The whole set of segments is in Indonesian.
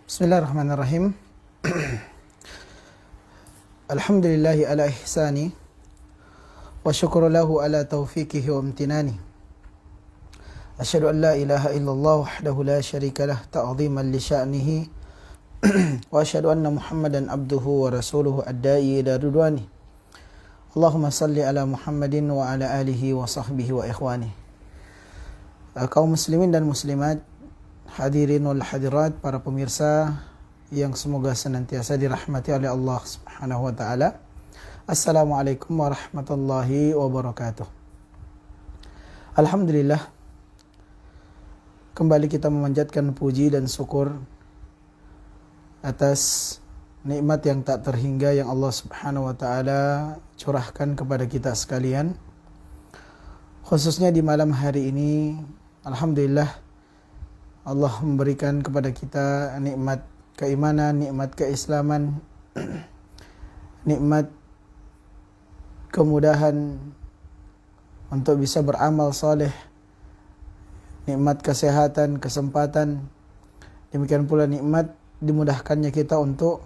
Bismillahirrahmanirrahim. Alhamdulillahi ala ihsani wa syukru lahu ala taufiqihi wa amtinani. Asyhadu an la ilaha illallah wahdahu la syarika lah ta'ziman li sya'nihi wa asyhadu anna Muhammadan abduhu wa rasuluhu ad-da'i ila ridwani. Allahumma salli ala Muhammadin wa ala alihi wa sahbihi wa ikhwani. Kaum muslimin dan muslimat, hadirin wal hadirat, para pemirsa yang semoga senantiasa dirahmati oleh Allah Subhanahu wa taala. Assalamualaikum warahmatullahi wabarakatuh. Alhamdulillah, kembali kita memanjatkan puji dan syukur atas nikmat yang tak terhingga yang Allah Subhanahu wa taala curahkan kepada kita sekalian. Khususnya di malam hari ini, alhamdulillah Allah memberikan kepada kita nikmat keimanan, nikmat keislaman, nikmat kemudahan untuk bisa beramal saleh, nikmat kesehatan, kesempatan. Demikian pula nikmat dimudahkannya kita untuk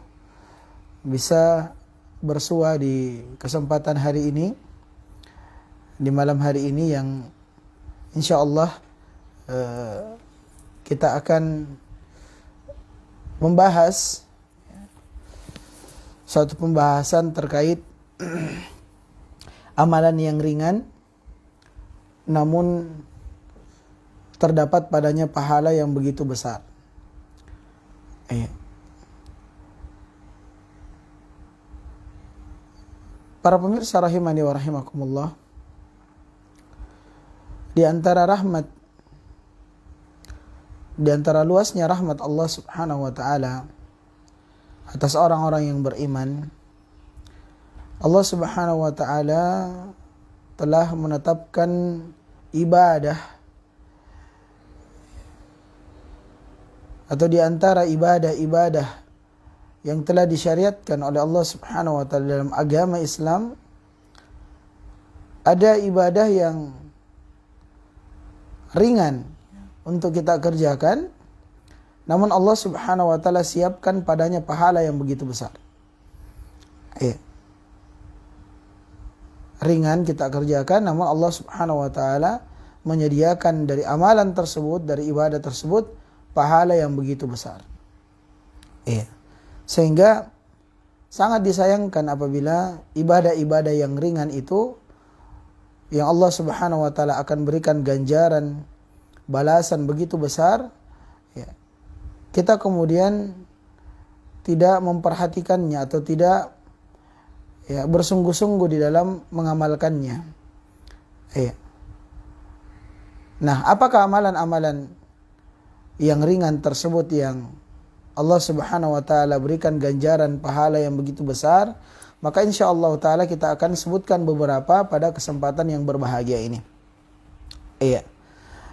bisa bersua di kesempatan hari ini, di malam hari ini yang insyaallah kita akan membahas suatu pembahasan terkait amalan yang ringan namun terdapat padanya pahala yang begitu besar. Para pemirsa rahimani wa rahimakumullah, di antara luasnya rahmat Allah Subhanahu wa taala atas orang-orang yang beriman, Allah Subhanahu wa taala telah menetapkan ibadah atau di antara ibadah-ibadah yang telah disyariatkan oleh Allah Subhanahu wa taala dalam agama Islam, ada ibadah yang ringan untuk kita kerjakan, namun Allah Subhanahu wa taala siapkan padanya pahala yang begitu besar. Ringan kita kerjakan, namun Allah Subhanahu wa taala menyediakan dari amalan tersebut, dari ibadah tersebut, pahala yang begitu besar. Sehingga sangat disayangkan apabila ibadah-ibadah yang ringan itu, yang Allah Subhanahu wa taala akan berikan ganjaran, balasan begitu besar, kita kemudian tidak memperhatikannya atau tidak bersungguh-sungguh di dalam mengamalkannya. Nah, apakah amalan-amalan yang ringan tersebut yang Allah Subhanahu wa taala berikan ganjaran pahala yang begitu besar? Maka insyaallah taala kita akan sebutkan beberapa pada kesempatan yang berbahagia ini.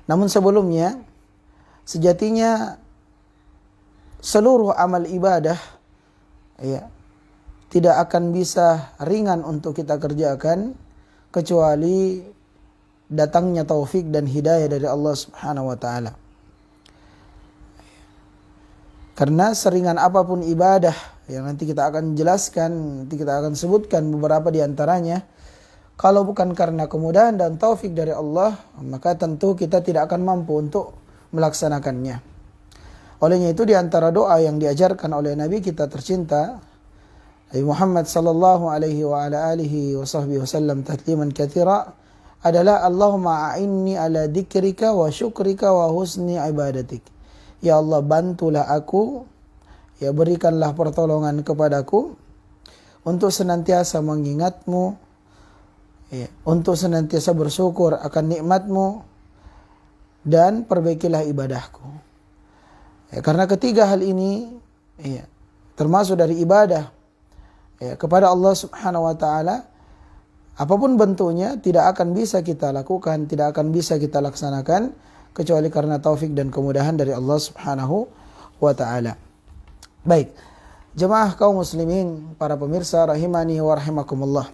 Namun sebelumnya, sejatinya seluruh amal ibadah tidak akan bisa ringan untuk kita kerjakan kecuali datangnya taufik dan hidayah dari Allah Subhanahu wa taala. Karena seringan apapun ibadah yang nanti kita akan jelaskan, nanti kita akan sebutkan beberapa di antaranya, kalau bukan karena kemudahan dan taufik dari Allah, maka tentu kita tidak akan mampu untuk melaksanakannya. Olehnya itu, di antara doa yang diajarkan oleh Nabi kita tercinta Nabi Muhammad sallallahu alaihi wa ala alihi wa sahbihi wasallam tasliman katsira adalah Allahumma a'inni ala dzikrika wa syukrika wa husni ibadatik. Ya Allah, bantulah aku, berikanlah pertolongan kepadaku untuk senantiasa mengingatmu, untuk senantiasa bersyukur akan nikmatmu, dan perbaikilah ibadahku. Karena ketiga hal ini termasuk dari ibadah kepada Allah Subhanahu wa taala, apapun bentuknya tidak akan bisa kita lakukan, tidak akan bisa kita laksanakan kecuali karena taufik dan kemudahan dari Allah Subhanahu wa taala. Baik, jemaah kaum muslimin, para pemirsa rahimani wa rahimakumullah.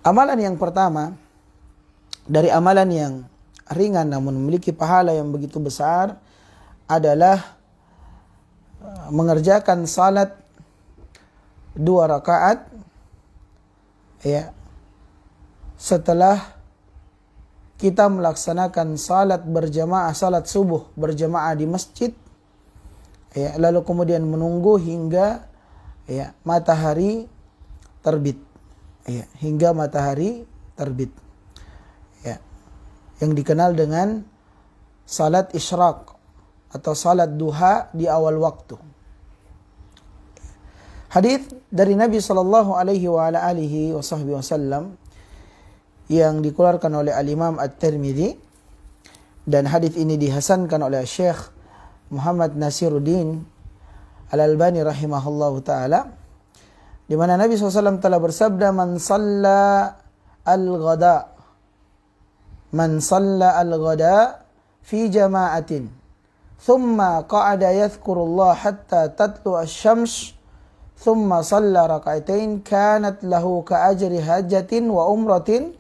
Amalan yang pertama dari amalan yang ringan namun memiliki pahala yang begitu besar adalah mengerjakan salat 2 rakaat ya setelah kita melaksanakan salat berjamaah, salat subuh berjamaah di masjid ya, lalu kemudian menunggu hingga ya matahari terbit ya, hingga matahari terbit ya, yang dikenal dengan salat isyraq atau salat duha di awal waktu. Hadis dari Nabi sallallahu alaihi wasallam yang dikeluarkan oleh Al-Imam At-Tirmidzi, dan hadis ini dihasankan oleh Syekh Muhammad Nasiruddin Al-Albani rahimahullahu taala, di mana Nabi SAW telah bersabda, man salla al-ghada fi jama'atin thumma qa'ada yadhkurullah hatta tatlu asy-syams thumma shalla raka'atain kanat lahu ka ajri hajjatin wa umratin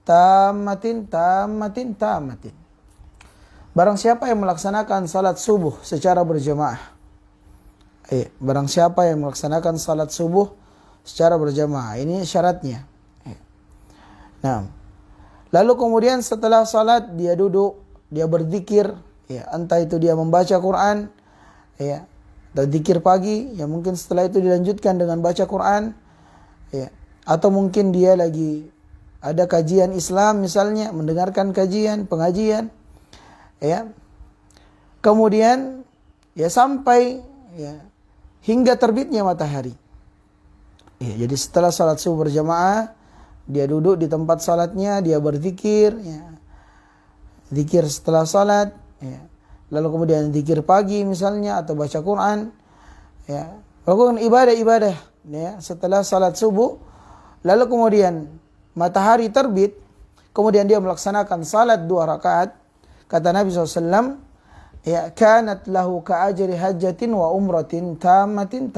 tamatin. Barang siapa yang melaksanakan salat subuh secara berjamaah, barang siapa yang melaksanakan salat subuh secara berjamaah, ini syaratnya. Nah, lalu kemudian setelah salat dia duduk, dia berzikir, ya, entah itu dia membaca Quran, ya, atau zikir pagi, ya mungkin setelah itu dilanjutkan dengan baca Quran, ya, atau mungkin dia lagi ada kajian Islam misalnya, mendengarkan kajian, pengajian, ya. Kemudian ya sampai ya hingga terbitnya matahari. Ya, jadi setelah salat subuh berjamaah, dia duduk di tempat salatnya, dia berzikir, ya. Zikir setelah salat, ya. Lalu kemudian zikir pagi misalnya atau baca Quran, ya. Lakukan ibadah-ibadah, ya, setelah salat subuh. Lalu kemudian matahari terbit, kemudian dia melaksanakan salat 2 rakaat, kata Nabi SAW, ya, kanat lahu ka ajri hajjatin wa umratin tamatin.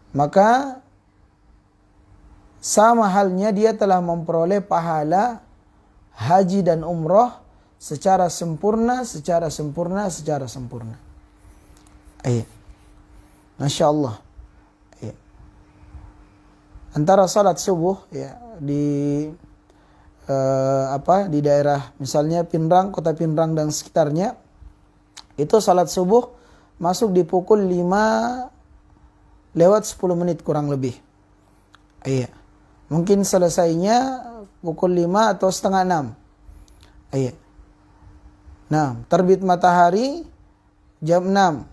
Maka sama halnya dia telah memperoleh pahala haji dan umrah secara sempurna. Masya Allah. Antara salat subuh ya di di daerah misalnya Pinrang, kota Pinrang dan sekitarnya, itu salat subuh masuk di pukul 5 lewat 10 menit kurang lebih. Iya. Mungkin selesainya pukul 5 atau setengah 6. Iya. Nah, terbit matahari jam 6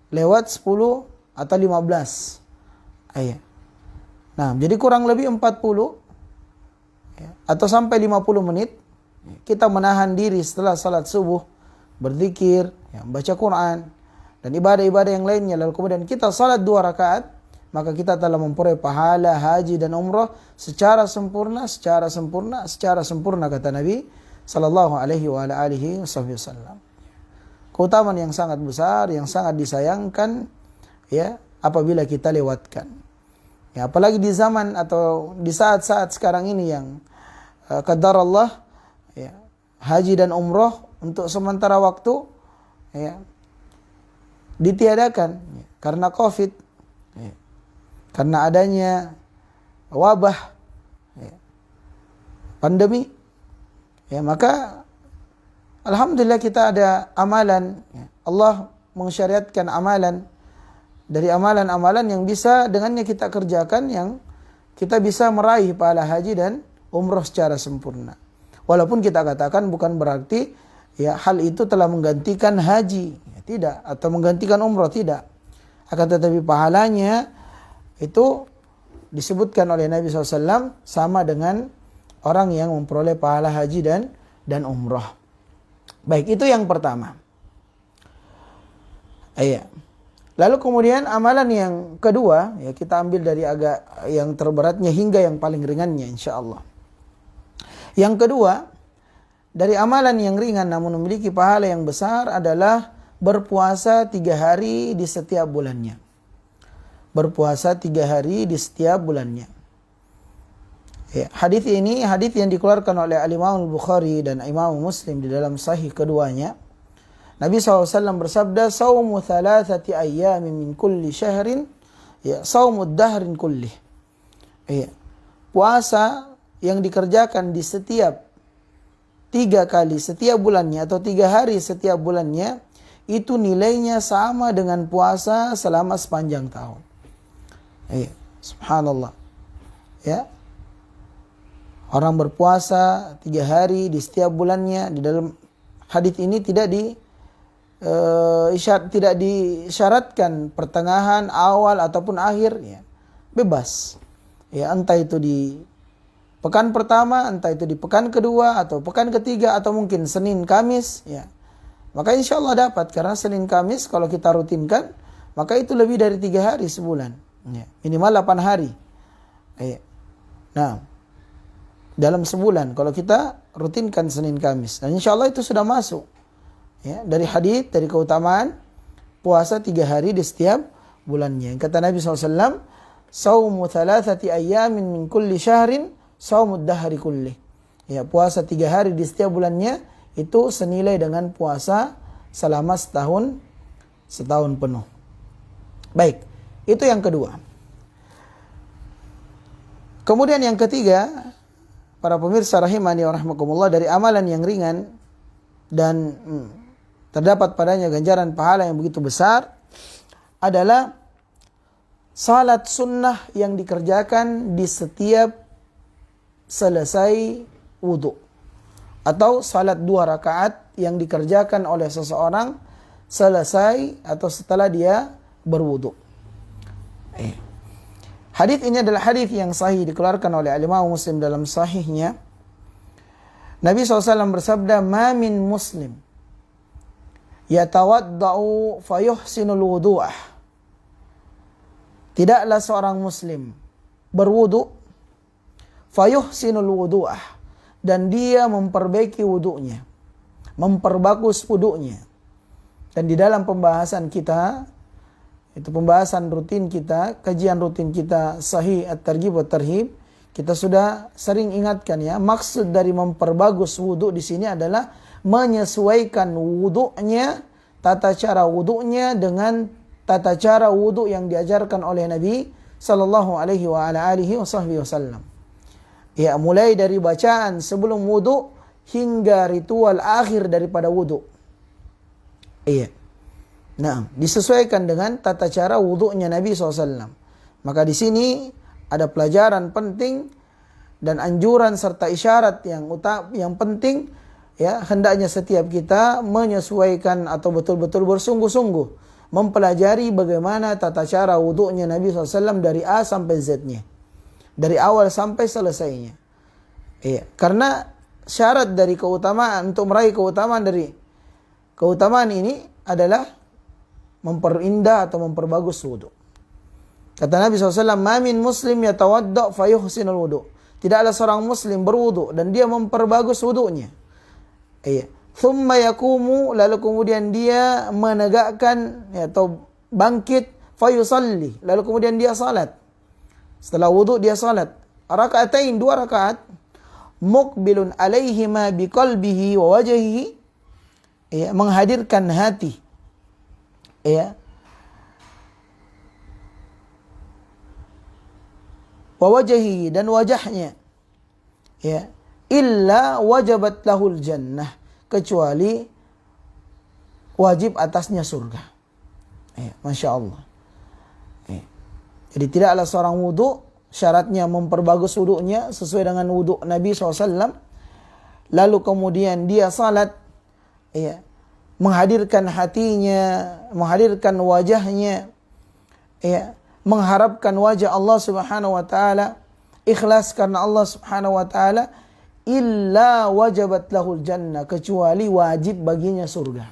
lewat 10 atau 15. Iya. Nah, jadi kurang lebih 40 ya, atau sampai 50 menit kita menahan diri setelah salat subuh, berzikir, ya, baca Quran dan ibadah-ibadah yang lainnya, lalu kemudian kita salat 2 rakaat, maka kita telah memperoleh pahala haji dan umrah secara sempurna kata Nabi sallallahu alaihi wasallam. Keutamaan yang sangat besar, yang sangat disayangkan ya apabila kita lewatkan. Ya, apalagi di zaman atau di saat-saat sekarang ini yang qadar Allah ya, haji dan umrah untuk sementara waktu ya, ditiadakan ya, karena Covid, ya, karena adanya wabah ya, pandemi, ya, maka alhamdulillah kita ada amalan ya, Allah mensyariatkan amalan dari amalan-amalan yang bisa dengannya kita kerjakan, yang kita bisa meraih pahala haji dan umrah secara sempurna. Walaupun kita katakan bukan berarti ya hal itu telah menggantikan haji, ya, tidak, atau menggantikan umrah, tidak. Akan tetapi pahalanya itu disebutkan oleh Nabi SAW sama dengan orang yang memperoleh pahala haji dan umrah. Baik, itu yang pertama. Iya. Lalu kemudian amalan yang kedua, ya kita ambil dari agak yang terberatnya hingga yang paling ringannya insyaallah. Yang kedua, dari amalan yang ringan namun memiliki pahala yang besar adalah berpuasa 3 hari di setiap bulannya. Berpuasa 3 hari di setiap bulannya. Ya, hadis ini hadis yang dikeluarkan oleh Al-Imam Al-Bukhari dan Imam Muslim di dalam sahih keduanya, Nabi SAW bersabda, "Saumu thalathati ayyamin min kulli syahrin, ya, saumud dahrin kullih." Ya. Puasa yang dikerjakan di setiap 3 kali setiap bulannya atau 3 hari setiap bulannya, itu nilainya sama dengan puasa selama sepanjang tahun. Ya. Subhanallah. Ya. Orang berpuasa 3 hari di setiap bulannya. Di dalam hadits ini tidak disyaratkan pertengahan, awal ataupun akhir, ya. Bebas. Ya, entah itu di pekan pertama, entah itu di pekan kedua atau pekan ketiga atau mungkin Senin Kamis, ya. Maka insya Allah dapat, karena Senin Kamis kalau kita rutinkan, maka itu lebih dari 3 hari sebulan, ya. Minimal 8 hari. Ya. Nah, dalam sebulan kalau kita rutinkan Senin Kamis, dan insya Allah itu sudah masuk, ya, dari hadits, dari keutamaan puasa 3 hari di setiap bulannya. Kata Nabi SAW, "Saumu thalathati ayyamin min kulli syahrin, saumud dahri kullih." Ya, puasa 3 hari di setiap bulannya itu senilai dengan puasa selama setahun penuh. Baik, itu yang kedua. Kemudian yang ketiga, para pemirsa rahimani wa rahmakumullah, dari amalan yang ringan dan terdapat padanya ganjaran pahala yang begitu besar adalah salat sunnah yang dikerjakan di setiap selesai wudu, atau salat 2 rakaat yang dikerjakan oleh seseorang selesai atau setelah dia berwudu. Hadits ini adalah hadits yang sahih, dikeluarkan oleh Imam Muslim dalam sahihnya. Nabi SAW bersabda, "Ma min muslim yatawadda'u fayuhsinul wudu'ah." Tidaklah seorang muslim berwudu, fayuhsinul wudu'ah, dan dia memperbaiki wudunya, memperbagus wudunya. Dan di dalam pembahasan kita, itu pembahasan rutin kita, kajian rutin kita Sahih At-Targhib wa Tarhib, kita sudah sering ingatkan, ya, maksud dari memperbagus wudu di sini adalah menyesuaikan wudunya, tata cara wudunya dengan tata cara wudu yang diajarkan oleh Nabi sallallahu alaihi wa ala alihi wasallam. Ya, mulai dari bacaan sebelum wudu hingga ritual akhir daripada wudu. Iya. Nah, disesuaikan dengan tata cara wudunya Nabi SAW. Maka di sini ada pelajaran penting dan anjuran serta isyarat yang penting, ya, hendaknya setiap kita menyesuaikan atau betul-betul bersungguh-sungguh mempelajari bagaimana tata cara wudunya Nabi SAW dari A sampai Z-nya, dari awal sampai selesainya. Iya, karena syarat dari keutamaan, untuk meraih keutamaan dari keutamaan ini adalah memperindah atau memperbagus wudu. Kata Nabi SAW, "Ma min muslim yatawadda' fayuhsinul wudu." Tidaklah seorang muslim berwudu dan dia memperbagus wudunya. Iya. Thumma yakumu, lalu kemudian dia menegakkan, ya, atau bangkit, fayusalli, lalu kemudian dia salat. Setelah wudu dia salat. Rakaatain, 2 rakaat. Muqbilun alaihima biqalbihi wa wajhihi. Ya, menghadirkan hati. Ya. Wa wajhihi, dan wajahnya. Ya. Illa wajabat lahul jannah, kecuali wajib atasnya surga. Ya, Masya Allah. Ya. Jadi tidaklah seorang wudu syaratnya memperbagus wudunya sesuai dengan wudu Nabi SAW. Lalu kemudian dia salat, ya, menghadirkan hatinya, menghadirkan wajahnya, ya, mengharapkan wajah Allah Subhanahu wa taala, ikhlas karena Allah Subhanahu wa taala, illa wajabat lahul jannah, kecuali wajib baginya surga.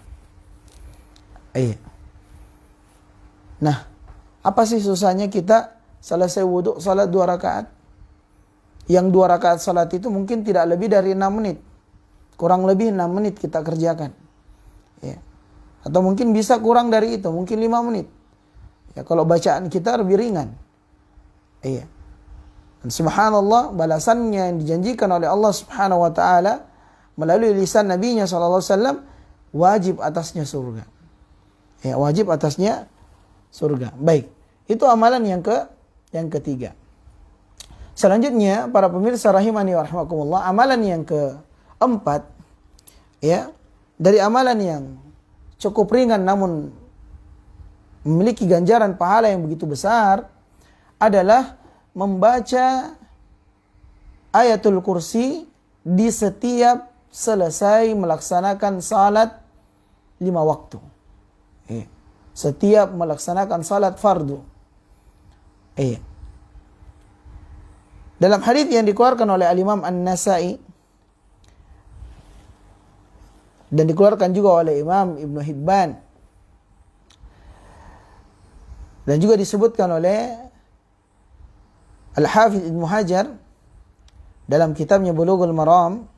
Iya. Nah, apa sih susahnya kita selesai wudu salat 2 rakaat? Yang 2 rakaat salat itu mungkin tidak lebih dari 6 menit. Kurang lebih 6 menit kita kerjakan. Ya. Atau mungkin bisa kurang dari itu, mungkin 5 menit. Ya, kalau bacaan kita lebih ringan. Iya. Dan subhanallah, balasannya yang dijanjikan oleh Allah Subhanahu wa taala melalui lisan Nabi-Nya sallallahu alaihi wasallam wajib atasnya surga. Ya, wajib atasnya surga. Baik, itu amalan yang ketiga. Selanjutnya, para pemirsa rahimani wa rahimakumullah, amalan yang keempat, ya, dari amalan yang cukup ringan namun memiliki ganjaran pahala yang begitu besar adalah membaca ayatul kursi di setiap selesai melaksanakan salat 5 waktu. Setiap melaksanakan salat fardu. Dalam hadis yang dikeluarkan oleh Al-Imam An-Nasa'i dan dikeluarkan juga oleh Imam Ibnu Hibban dan juga disebutkan oleh Al-Hafidz Ibnu Hajar dalam kitabnya Bulughul Maram,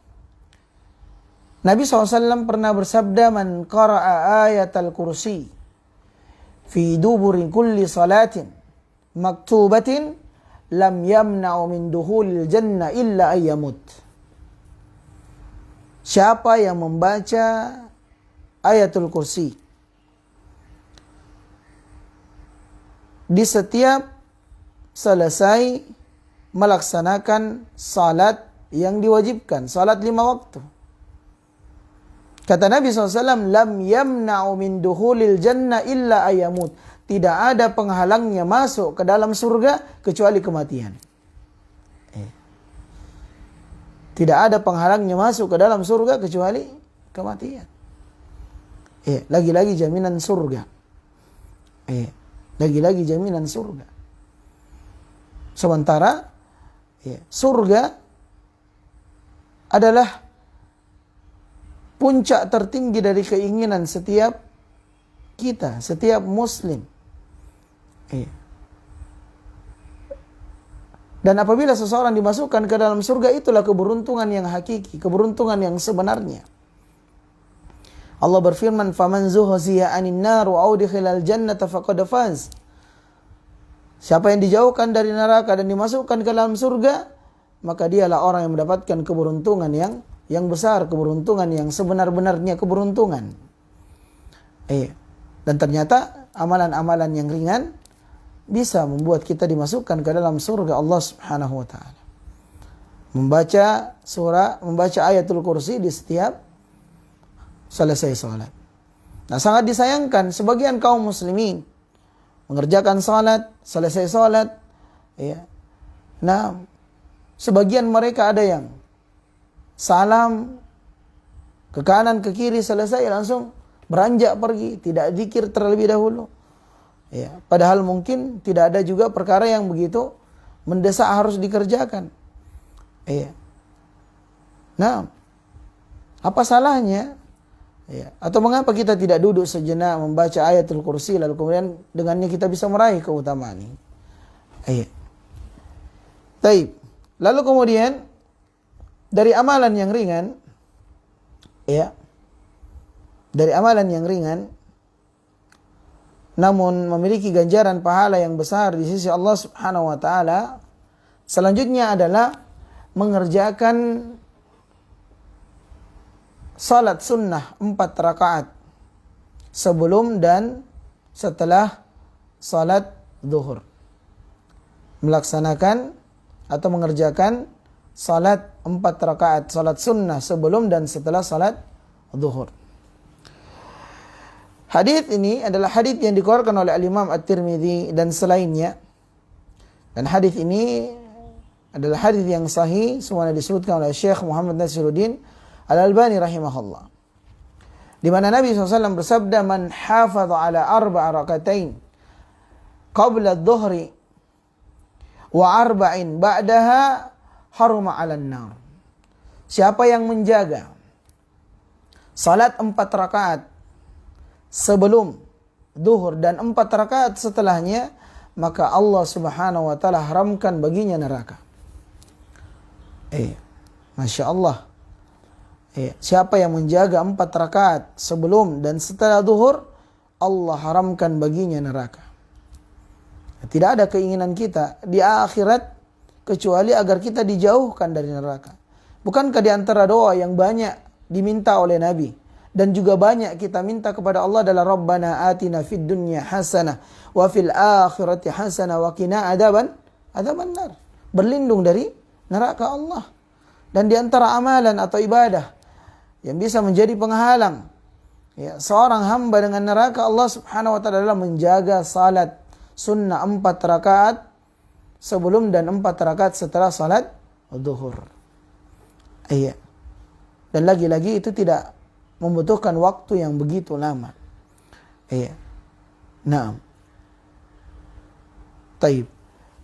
Nabi SAW pernah bersabda, "Man qara'a ayatal kursi fi duburi kulli salatin maktubatin lam yamna'u min duhulil jannah illa ayyamut." Siapa yang membaca ayatul kursi di setiap selesai melaksanakan salat yang diwajibkan, salat 5 waktu. Kata Nabi SAW, lam yamna'u min duhulil jannah illa ayyamut. Tidak ada penghalangnya masuk ke dalam surga kecuali kematian. Tidak ada penghalangnya masuk ke dalam surga kecuali kematian. Lagi-lagi jaminan surga. Lagi-lagi jaminan surga. Sementara surga adalah puncak tertinggi dari keinginan setiap kita, setiap muslim. Dan apabila seseorang dimasukkan ke dalam surga, itulah keberuntungan yang hakiki, keberuntungan yang sebenarnya. Allah berfirman, "Faman zuhziya 'anil nar wa udkhilal jannata faqad faz." Siapa yang dijauhkan dari neraka dan dimasukkan ke dalam surga, maka dialah orang yang mendapatkan keberuntungan yang besar, keberuntungan yang sebenar-benarnya keberuntungan. Dan ternyata amalan-amalan yang ringan bisa membuat kita dimasukkan ke dalam surga Allah Subhanahu wa taala. Membaca ayatul kursi di setiap selesai salat. Nah, sangat disayangkan sebagian kaum muslimin mengerjakan salat, selesai salat, Nah, sebagian mereka ada yang salam ke kanan ke kiri, selesai langsung beranjak pergi, tidak zikir terlebih dahulu. Padahal mungkin tidak ada juga perkara yang begitu mendesak harus dikerjakan. Nah, apa salahnya? Atau mengapa kita tidak duduk sejenak membaca ayatul kursi lalu kemudian dengannya kita bisa meraih keutamaan ini? Taib. Lalu kemudian dari amalan yang ringan, dari amalan yang ringan namun memiliki ganjaran pahala yang besar di sisi Allah Subhanahu wa taala, selanjutnya adalah mengerjakan salat sunnah 4 rakaat sebelum dan setelah salat zuhur. Melaksanakan atau mengerjakan salat 4 rakaat, salat sunnah sebelum dan setelah salat zuhur. Hadis ini adalah hadis yang dikeluarkan oleh Al-Imam At-Tirmidzi dan selainnya. Dan hadis ini adalah hadis yang sahih, semuanya disebutkan oleh Syekh Muhammad Nasiruddin Al-Albani rahimahullah. Di mana Nabi SAW bersabda, "Man hafadha ala 4 rakatain qabla adh-dhuhri wa 4 ba'daha haruma 'alan nar." Siapa yang menjaga salat 4 rakaat sebelum zuhur dan 4 rakaat setelahnya, maka Allah Subhanahu wa taala haramkan baginya neraka. Masya Allah. Siapa yang menjaga 4 rakaat sebelum dan setelah zuhur, Allah haramkan baginya neraka. Tidak ada keinginan kita di akhirat kecuali agar kita dijauhkan dari neraka. Bukankah di antara doa yang banyak diminta oleh Nabi Dan juga banyak kita minta kepada Allah adalah Rabbana atina fid dunya hasanah wa fil akhirati hasanah wa qina adzaban nar. Berlindung dari neraka Allah. Dan di antara amalan atau ibadah yang bisa menjadi penghalang seorang hamba dengan neraka Allah Subhanahu wa taala adalah menjaga salat sunnah 4 rakaat sebelum dan 4 rakaat setelah salat zuhur. Iya. Dan lagi-lagi itu tidak membutuhkan waktu yang begitu lama. Iya. Nah. Taib.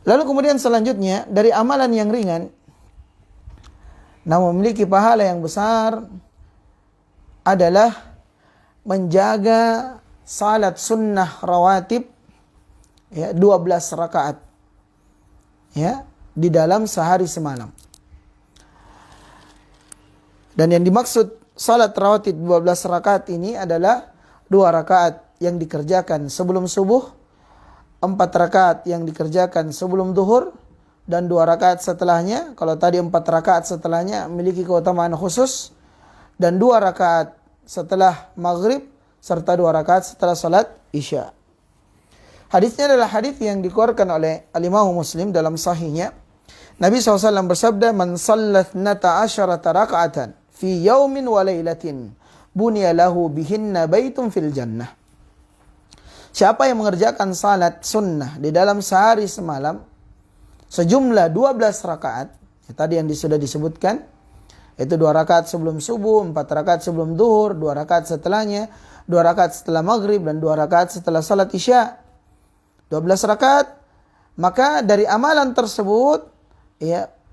Lalu kemudian selanjutnya dari amalan yang ringan namun memiliki pahala yang besar adalah menjaga salat sunnah rawatib 12 rakaat di dalam sehari semalam. Dan yang dimaksud salat rawatib 12 rakaat ini adalah 2 rakaat yang dikerjakan sebelum subuh, 4 rakaat yang dikerjakan sebelum zuhur, dan 2 rakaat setelahnya. Kalau tadi 4 rakaat setelahnya memiliki keutamaan khusus, dan 2 rakaat setelah maghrib, serta 2 rakaat setelah salat isya. Hadisnya adalah hadis yang dikeluarkan oleh Al-Imam Muslim dalam sahihnya. Nabi SAW bersabda, "Man sallat nata asyarata raka'atan fi yaumin wa laylatin, bunya lahu bihinna baitun fil jannah." Siapa yang mengerjakan salat sunnah di dalam sehari semalam sejumlah 12 rakaat, tadi yang sudah disebutkan, itu 2 rakaat sebelum subuh, 4 rakaat sebelum zuhur, 2 rakaat setelahnya, 2 rakaat setelah maghrib, dan 2 rakaat setelah salat isya. 12 rakaat, maka dari amalan tersebut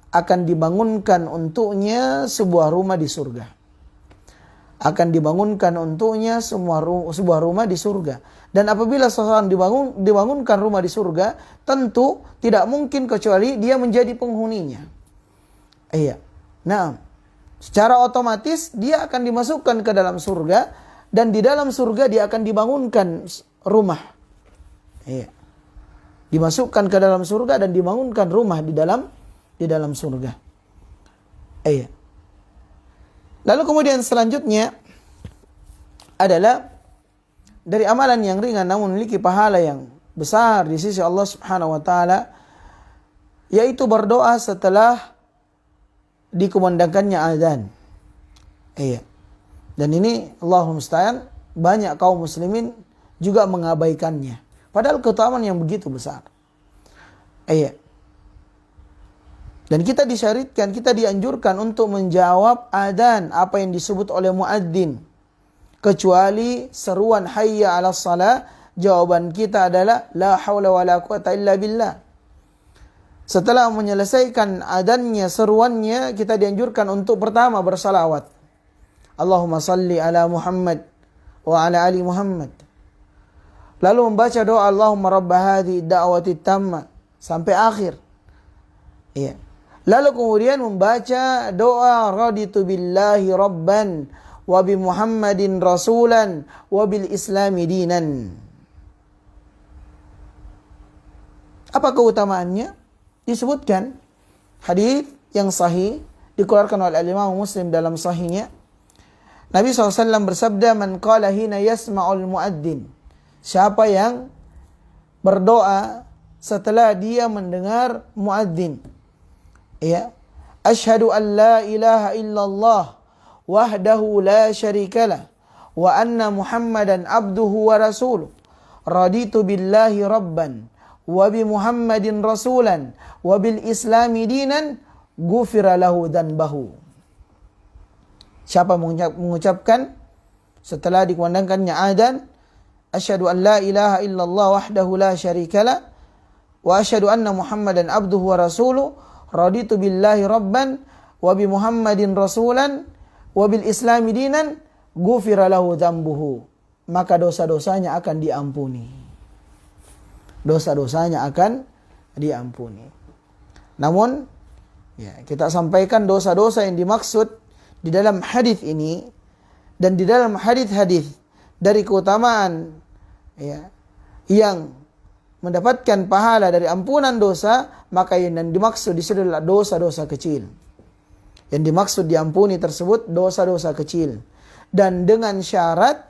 akan dibangunkan untuknya sebuah rumah di surga. Akan dibangunkan untuknya sebuah rumah di surga. Dan apabila seseorang dibangunkan rumah di surga, tentu tidak mungkin kecuali dia menjadi penghuninya. Nah, secara otomatis dia akan dimasukkan ke dalam surga, dan di dalam surga dia akan dibangunkan rumah. Dimasukkan ke dalam surga dan dibangunkan rumah di dalam surga. Lalu kemudian selanjutnya adalah dari amalan yang ringan namun memiliki pahala yang besar di sisi Allah Subhanahu wa taala, yaitu berdoa setelah dikumandangkannya azan. Dan ini Allahumma musta'an banyak kaum muslimin juga mengabaikannya. Padahal keutamaan yang begitu besar. Dan kita disyaratkan, kita dianjurkan untuk menjawab adzan apa yang disebut oleh muadzin. Kecuali seruan hayya 'alas shalah, jawaban kita adalah la haula wala quwata illa billah. Setelah menyelesaikan adzannya, seruannya, kita dianjurkan untuk pertama bersalawat. Allahumma salli ala Muhammad wa ala ali Muhammad. Lalu membaca doa Allahumma rabba hadhi da'wati tamma sampai akhir. Lalu kemudian membaca doa raditu billahi rabban wa bi Muhammadin rasulan wa bil islami dinan. Apa keutamaannya? Disebutkan hadis yang sahih dikeluarkan oleh Imam Muslim dalam sahihnya. Nabi SAW bersabda, "Man qala hina yasma'ul muadzin." Siapa yang berdoa setelah dia mendengar muadzin, asyhadu an la ilaha illallah wahdahu la syarikalah wa anna Muhammadan abduhu wa rasuluh, raditu billahi rabban wa bi Muhammadin rasulan wa bil islami dinan, ghufira lahu dhanbahu. Siapa mengucapkan setelah dikumandangkannya adzan, asyhadu an la ilaha illallah wahdahu la syarikalah wa asyhadu anna Muhammadan abduhu wa rasuluh, raditu billahi rabban wa bi Muhammadin rasulan wa bil islami dinan, ghufira lahu dzambuhu. Maka dosa-dosanya akan diampuni. Dosa-dosanya akan diampuni. Namun kita sampaikan dosa-dosa yang dimaksud di dalam hadis ini dan di dalam hadis-hadis dari keutamaan yang mendapatkan pahala dari ampunan dosa, maka yang dimaksud di sini adalah dosa-dosa kecil. Yang dimaksud diampuni tersebut dosa-dosa kecil. dan dengan syarat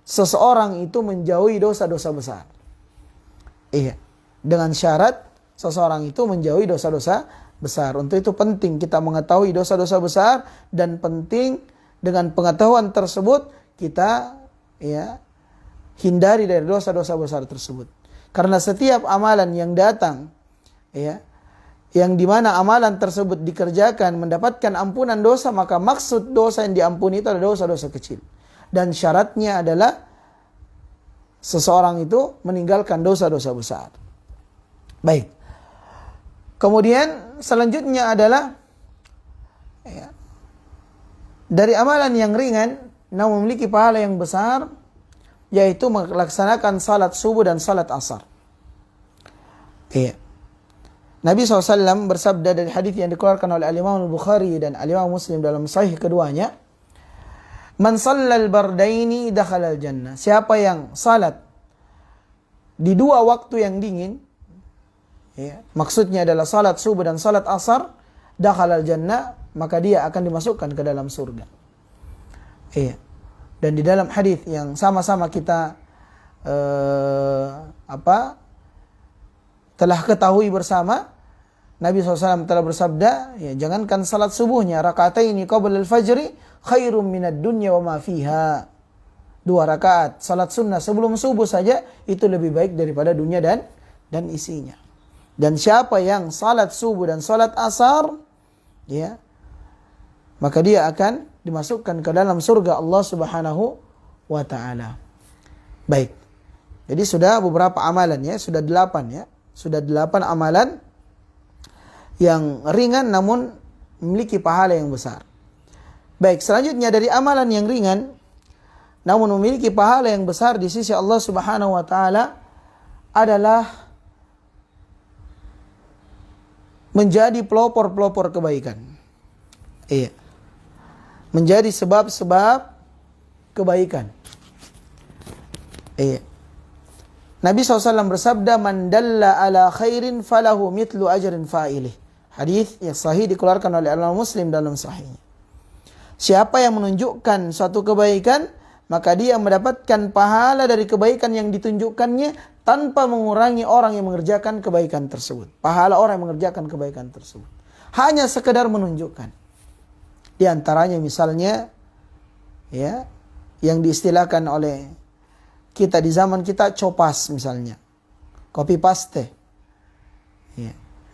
seseorang itu menjauhi dosa-dosa besar. Iya, dengan syarat seseorang itu menjauhi dosa-dosa besar. Untuk itu penting kita mengetahui dosa-dosa besar, dan penting dengan pengetahuan tersebut kita hindari dari dosa-dosa besar tersebut. Karena setiap amalan yang datang yang dimana amalan tersebut dikerjakan mendapatkan ampunan dosa, maka maksud dosa yang diampuni itu adalah dosa-dosa kecil. Dan syaratnya adalah seseorang itu meninggalkan dosa-dosa besar. Baik. Kemudian selanjutnya adalah dari amalan yang ringan namun memiliki pahala yang besar, yaitu melaksanakan salat subuh dan salat asar. Nabi SAW bersabda dari hadis yang dikeluarkan oleh Al-Imam Al-Bukhari dan Al-Imam Muslim dalam sahih keduanya, "Man shallal bardaini dakhalal jannah." Siapa yang salat di dua waktu yang dingin, maksudnya adalah salat subuh dan salat asar, dakhalal jannah, maka dia akan dimasukkan ke dalam surga. Dan di dalam hadis yang sama-sama kita telah ketahui bersama, Nabi SAW telah bersabda, jangankan salat subuhnya, raka'ataini qabla al-fajri khairum minad dunya wa ma fiha. 2 rakaat salat sunnah sebelum subuh saja itu lebih baik daripada dunia dan isinya. Dan siapa yang salat subuh dan salat asar, maka dia akan dimasukkan ke dalam surga Allah Subhanahu wa taala. Baik. Jadi sudah beberapa amalan sudah 8 Sudah 8 amalan yang ringan namun memiliki pahala yang besar. Baik, selanjutnya dari amalan yang ringan namun memiliki pahala yang besar di sisi Allah Subhanahu wa taala adalah menjadi pelopor-pelopor kebaikan. Menjadi sebab-sebab kebaikan. Nabi SAW bersabda, "Man dalla ala khairin falahu mitlu ajrin fa'ilih." Hadis yang sahih dikeluarkan oleh Al-Imam Muslim dalam sahihnya. Siapa yang menunjukkan suatu kebaikan, maka dia mendapatkan pahala dari kebaikan yang ditunjukkannya tanpa mengurangi orang yang mengerjakan kebaikan tersebut. Pahala orang yang mengerjakan kebaikan tersebut. Hanya sekedar menunjukkan. Di antaranya misalnya yang diistilahkan oleh kita di zaman kita copas misalnya. Copy paste.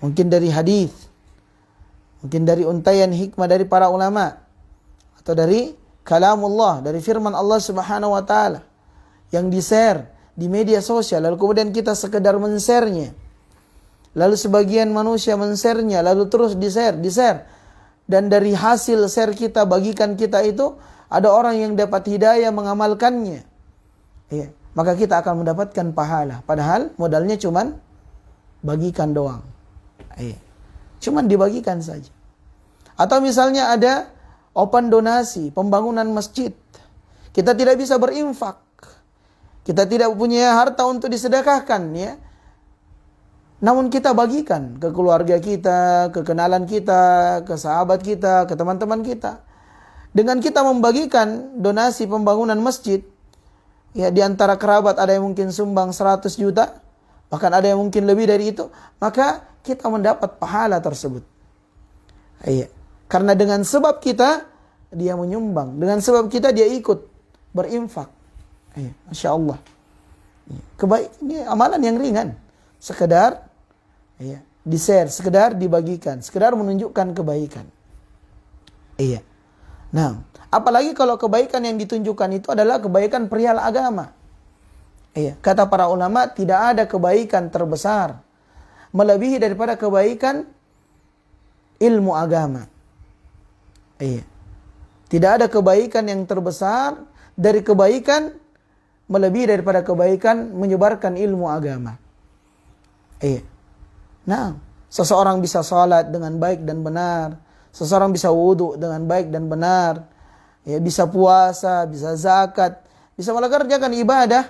Mungkin dari hadis, mungkin dari untaian hikmah dari para ulama, atau dari kalamullah, dari firman Allah Subhanahu wa taala yang di-share di media sosial, lalu kemudian kita sekedar men-share-nya. Lalu sebagian manusia men-share-nya, lalu terus di-share. Dan dari hasil share kita, bagikan kita itu, ada orang yang dapat hidayah mengamalkannya. Maka kita akan mendapatkan pahala. Padahal modalnya cuman bagikan doang. Cuman dibagikan saja. Atau misalnya ada open donasi, pembangunan masjid. Kita tidak bisa berinfak. Kita tidak punya harta untuk disedekahkan, namun kita bagikan ke keluarga kita, ke kenalan kita, ke sahabat kita, ke teman-teman kita. Dengan kita membagikan donasi pembangunan masjid, di antara kerabat ada yang mungkin sumbang 100 juta, bahkan ada yang mungkin lebih dari itu, maka kita mendapat pahala tersebut. Karena dengan sebab kita, dia menyumbang. Dengan sebab kita, dia ikut berinfak. Masya Allah. Ini amalan yang ringan. Sekedar di-share, sekedar dibagikan, sekedar menunjukkan kebaikan. Nah, apalagi kalau kebaikan yang ditunjukkan itu adalah kebaikan perihal agama. Kata para ulama, tidak ada kebaikan terbesar melebihi daripada kebaikan ilmu agama. Tidak ada kebaikan yang terbesar dari kebaikan melebihi daripada kebaikan menyebarkan ilmu agama. Nah, seseorang bisa salat dengan baik dan benar, seseorang bisa wudu dengan baik dan benar, bisa puasa, bisa zakat, bisa mengerjakan ibadah,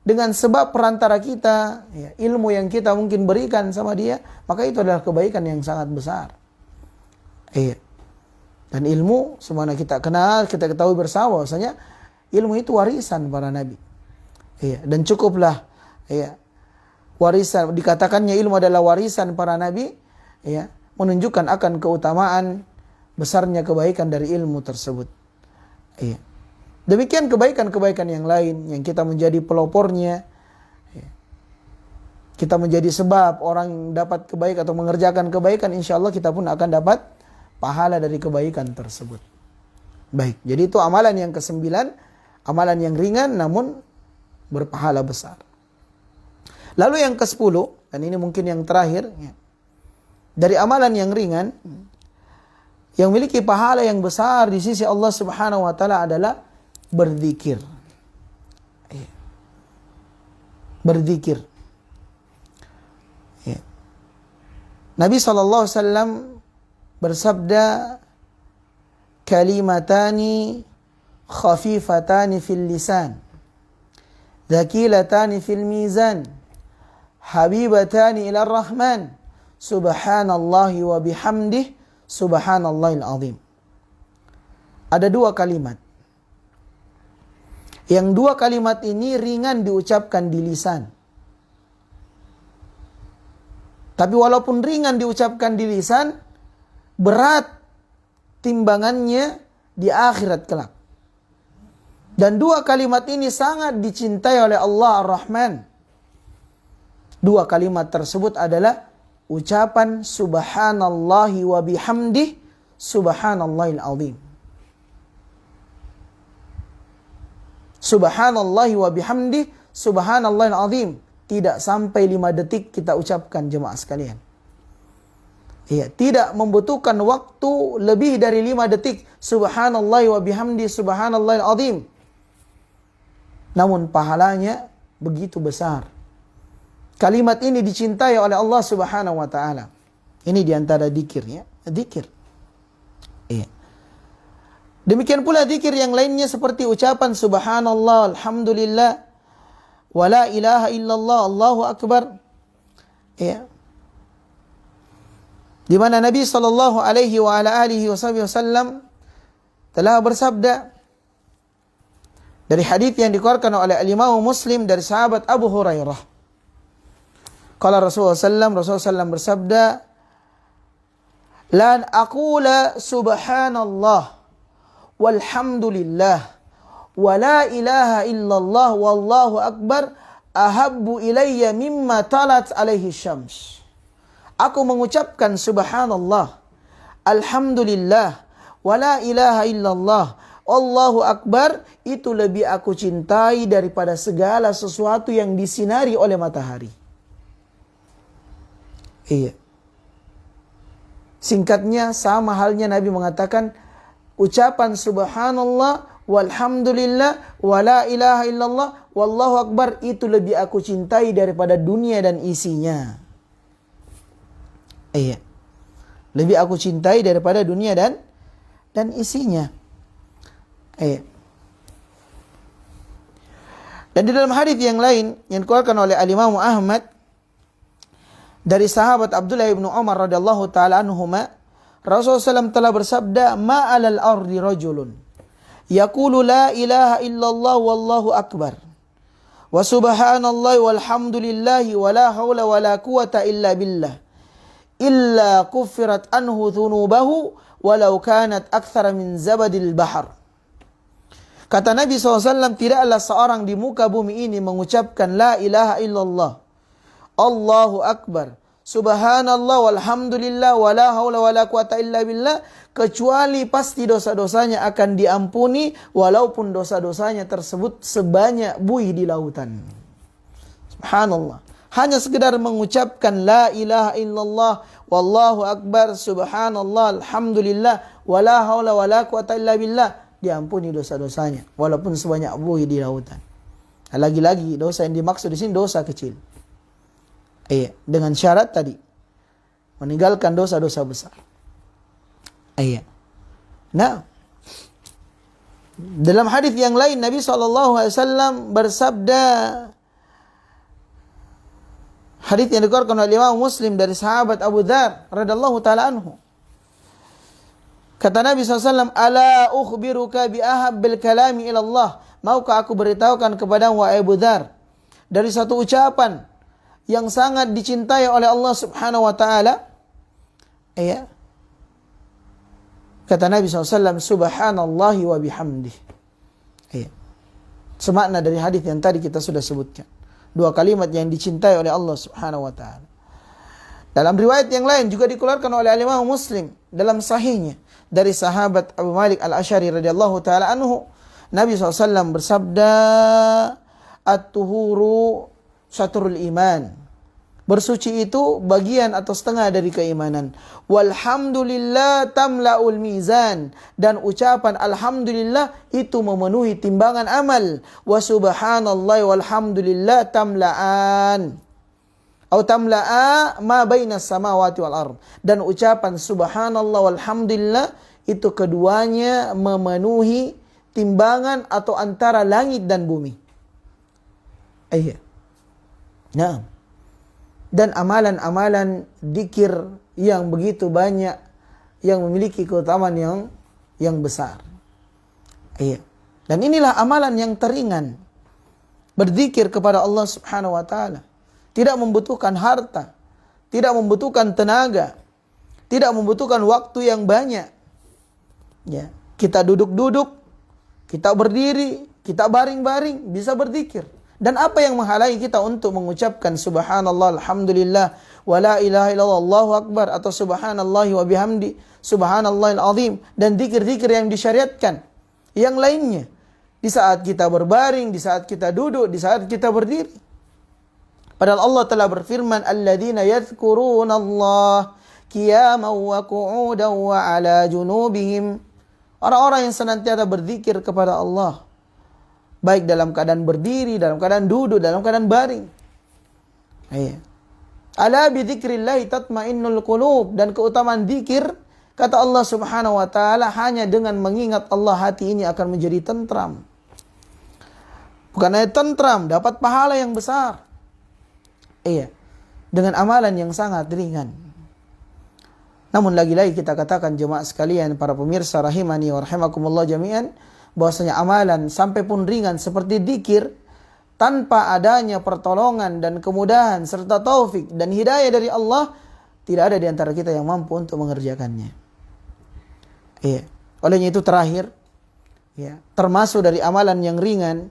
dengan sebab perantara kita, ilmu yang kita mungkin berikan sama dia, maka itu adalah kebaikan yang sangat besar. Dan ilmu, semana kita kenal, kita ketahui bersama bahwasanya ilmu itu warisan para nabi. Iya, dan cukuplah warisan, dikatakannya ilmu adalah warisan para nabi, menunjukkan akan keutamaan besarnya kebaikan dari ilmu tersebut. Iya. Demikian kebaikan-kebaikan yang lain yang kita menjadi pelopornya, kita menjadi sebab orang dapat kebaikan atau mengerjakan kebaikan, insya Allah kita pun akan dapat pahala dari kebaikan tersebut. Baik, jadi itu amalan yang ke-9, amalan yang ringan namun berpahala besar. Lalu yang ke-10, dan ini mungkin yang terakhir, dari amalan yang ringan yang memiliki pahala yang besar di sisi Allah Subhanahu wa taala adalah berzikir. Berzikir. Nabi SAW bersabda, kalimatani khafifatani fil lisan, dhakilatani fil mizan, habibatani ila rahman, subhanallahi wa bihamdih, subhanallahil azim. Ada 2 kalimat. Yang 2 kalimat ini ringan diucapkan di lisan. Tapi walaupun ringan diucapkan di lisan, berat timbangannya di akhirat kelak. Dan 2 kalimat ini sangat dicintai oleh Allah Ar-Rahman. 2 kalimat tersebut adalah ucapan subhanallahi wa bihamdih, subhanallahil azim. Subhanallahi wa bihamdih, subhanallahil azim. Tidak sampai 5 detik kita ucapkan, jemaah sekalian. Tidak membutuhkan waktu lebih dari 5 detik. Subhanallahi wa bihamdi, subhanallahil azim. Namun pahalanya begitu besar. Kalimat ini dicintai oleh Allah Subhanahu wa taala. Ini diantara dzikirnya, dzikir. Demikian pula dzikir yang lainnya seperti ucapan subhanallah, alhamdulillah, wa la ilaha illallah, Allahu akbar. Di mana Nabi sallallahu alaihi wa ala alihi wasallam telah bersabda dari hadis yang dikeluarkan oleh Imam Muslim dari sahabat Abu Hurairah. Qala Rasulullah sallam bersabda, "Lan aqula subhanallah walhamdulillah wa la ilaha illallah wallahu akbar ahabbu ilayya mimma talat alaihi syams." Aku mengucapkan subhanallah, alhamdulillah, wa la ilaha illallah, Allahu akbar, itu lebih aku cintai daripada segala sesuatu yang disinari oleh matahari. Singkatnya sama halnya Nabi mengatakan ucapan subhanallah, walhamdulillah, wa la ilaha illallah, wallahu akbar, itu lebih aku cintai daripada dunia dan isinya. Lebih aku cintai daripada dunia dan isinya. Dan di dalam hadis yang lain yang dikeluarkan oleh Al-Imam Ahmad dari sahabat Abdullah bin Umar radhiyallahu taala anhuma, Rasulullah SAW telah bersabda, "Ma'alal ardi rajulun yaqulu la ilaha illallah wallahu akbar wa subhanallahi walhamdulillahi wa la haula wa la quwata illa billah illa kuffirat anhu dhunubahu walau kanat akthara min zabadil bahar." Kata Nabi SAW, tidaklah seorang di muka bumi ini mengucapkan la ilaha illallah, Allahu akbar, subhanallah, walhamdulillah, wa la haula wa la quwata illa billah, kecuali pasti dosa-dosanya akan diampuni walaupun dosa-dosanya tersebut sebanyak buih di lautan. Subhanallah. Hanya sekedar mengucapkan la ilaha illallah, wallahu akbar, subhanallah, alhamdulillah, wa la haula wa la quwata illa billah, diampuni dosa-dosanya walaupun sebanyak buih di lautan. Lagi-lagi dosa yang dimaksud di sini dosa kecil. Dengan syarat tadi meninggalkan dosa-dosa besar. Nah, dalam hadis yang lain Nabi SAW bersabda, hadis yang dikeluarkan oleh Imam Muslim dari sahabat Abu Dzar radhiyallahu taala anhu, Kata Nabi SAW, ala ukhbiruka bi ahabbil kalami ilallah. Maukah aku beritahukan kepadamu wahai Abu Dzar dari satu ucapan yang sangat dicintai oleh Allah Subhanahu wa taala? Iya. Kata Nabi SAW, subhanallahi wa bihamdih. Iya. Semakna dari hadis yang tadi kita sudah sebutkan. Dua kalimat yang dicintai oleh Allah Subhanahu wa taala. Dalam riwayat yang lain juga dikeluarkan oleh Imam Muslim dalam sahihnya dari sahabat Abu Malik Al-Asy'ari radhiyallahu taala anhu, Nabi SAW bersabda, at-tuhuru syatrul iman. Bersuci itu bagian atau setengah dari keimanan. Walhamdulillah tamla'ul mizan. Dan ucapan alhamdulillah itu memenuhi timbangan amal. Wa subhanallah walhamdulillah tamla'an. Atau tamla'a ma bainas samawati wal ardh. Dan ucapan subhanallah walhamdulillah itu keduanya memenuhi timbangan atau antara langit dan bumi. Iya. Nah. Dan amalan-amalan dzikir yang begitu banyak yang memiliki keutamaan yang besar. Iya. Dan inilah amalan yang teringan. Berzikir kepada Allah Subhanahu wa taala. Tidak membutuhkan harta, tidak membutuhkan tenaga, tidak membutuhkan waktu yang banyak. Ya, kita duduk-duduk, kita berdiri, kita baring-baring bisa berzikir. Dan apa yang menghalangi kita untuk mengucapkan subhanallah, alhamdulillah, wa la ilaha illallah, Allahu akbar, atau subhanallah wa bihamdi, subhanallahil azim, dan zikir-zikir yang disyariatkan. Yang lainnya, di saat kita berbaring, di saat kita duduk, di saat kita berdiri. Padahal Allah telah berfirman, alladzina yadhkuruna Allah qiyaman wa qu'udan wa ala junubihim. Orang-orang yang senantiasa berzikir kepada Allah, baik dalam keadaan berdiri, dalam keadaan duduk, dalam keadaan baring. Iya. Ala bi dzikrillah tatmainnul qulub. Dan keutamaan zikir, kata Allah Subhanahu wa taala, hanya dengan mengingat Allah hati ini akan menjadi tentram. Bukan hanya tentram, dapat pahala yang besar. Iya. Dengan amalan yang sangat ringan. Namun lagi-lagi kita katakan jemaah sekalian, para pemirsa rahimani wa rahimakumullah jami'an, bahwasanya amalan sampai pun ringan seperti dzikir, tanpa adanya pertolongan dan kemudahan serta taufik dan hidayah dari Allah, tidak ada di antara kita yang mampu untuk mengerjakannya. Iya. Olehnya itu terakhir, ya, termasuk dari amalan yang ringan,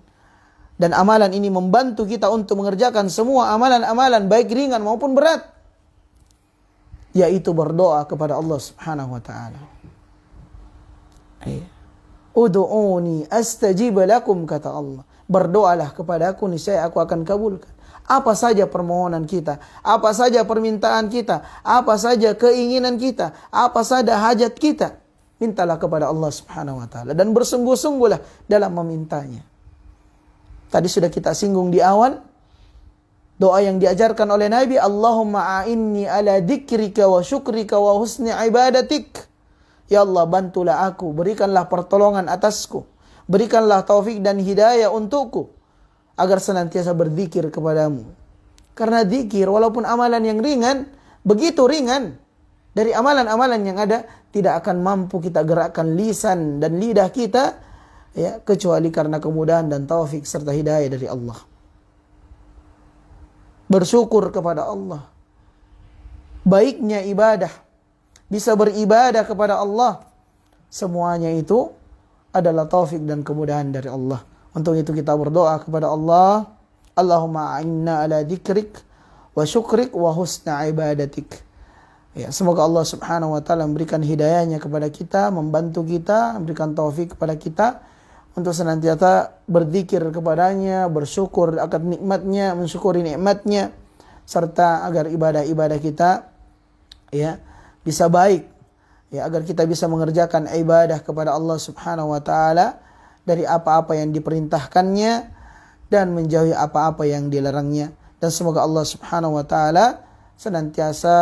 dan amalan ini membantu kita untuk mengerjakan semua amalan-amalan baik ringan maupun berat, yaitu berdoa kepada Allah Subhanahu wa taala. Iya. Ud'uni astajib lakum, kata Allah. Berdoalah kepadaku, niscaya aku akan kabulkan. Apa saja permohonan kita, apa saja permintaan kita, apa saja keinginan kita, apa saja hajat kita, mintalah kepada Allah Subhanahu wa taala dan bersungguh-sungguhlah dalam memintanya. Tadi sudah kita singgung di awal doa yang diajarkan oleh Nabi, Allahumma a'inni ala dzikrika wa syukrika wa husni ibadatik. Ya Allah, bantulah aku, berikanlah pertolongan atasku, berikanlah taufik dan hidayah untukku, agar senantiasa berzikir kepadamu. Karena zikir, walaupun amalan yang ringan, begitu ringan, dari amalan-amalan yang ada, tidak akan mampu kita gerakkan lisan dan lidah kita, ya, kecuali karena kemudahan dan taufik serta hidayah dari Allah. Bersyukur kepada Allah. Baiknya ibadah, bisa beribadah kepada Allah, semuanya itu adalah taufik dan kemudahan dari Allah. Untuk itu kita berdoa kepada Allah, Allahumma a'inna ala dzikrik wa syukrik wa husna ibadatik. Ya, semoga Allah Subhanahu wa taala memberikan hidayahnya kepada kita, membantu kita, memberikan taufik kepada kita untuk senantiasa berzikir kepadanya, bersyukur akan nikmatnya, mensyukuri nikmatnya, serta agar ibadah-ibadah kita, ya, bisa baik, ya, agar kita bisa mengerjakan ibadah kepada Allah Subhanahu wa taala dari apa-apa yang diperintahkannya dan menjauhi apa-apa yang dilarangnya. Dan semoga Allah Subhanahu wa taala senantiasa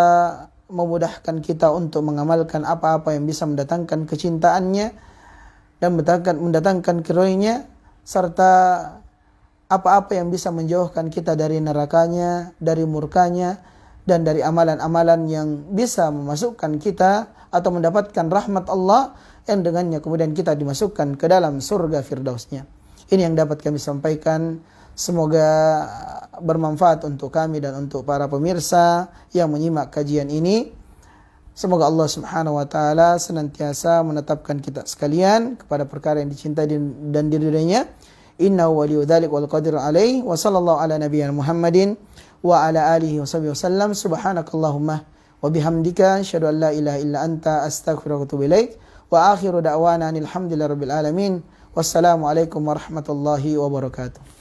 memudahkan kita untuk mengamalkan apa-apa yang bisa mendatangkan kecintaannya dan mendatangkan keridhaannya, serta apa-apa yang bisa menjauhkan kita dari nerakanya, dari murkanya, dan dari amalan-amalan yang bisa memasukkan kita atau mendapatkan rahmat Allah yang dengannya kemudian kita dimasukkan ke dalam surga firdausnya. Ini yang dapat kami sampaikan. Semoga bermanfaat untuk kami dan untuk para pemirsa yang menyimak kajian ini. Semoga Allah Subhanahu wa taala senantiasa menetapkan kita sekalian kepada perkara yang dicintai dan diridainya. Innahu waliyyu dzalik wal qadiru alaih. Wa sallallahu ala nabiyyina Muhammadin wa ala alihi washabihi wasallam. Subhanakallahumma wa bihamdika asyhadu an la ilaha illa anta astaghfiruka wa atubu ilaik. Wa akhiru da'wana alhamdulillahi rabbil alamin. Wassalamu alaikum warahmatullahi wabarakatuh.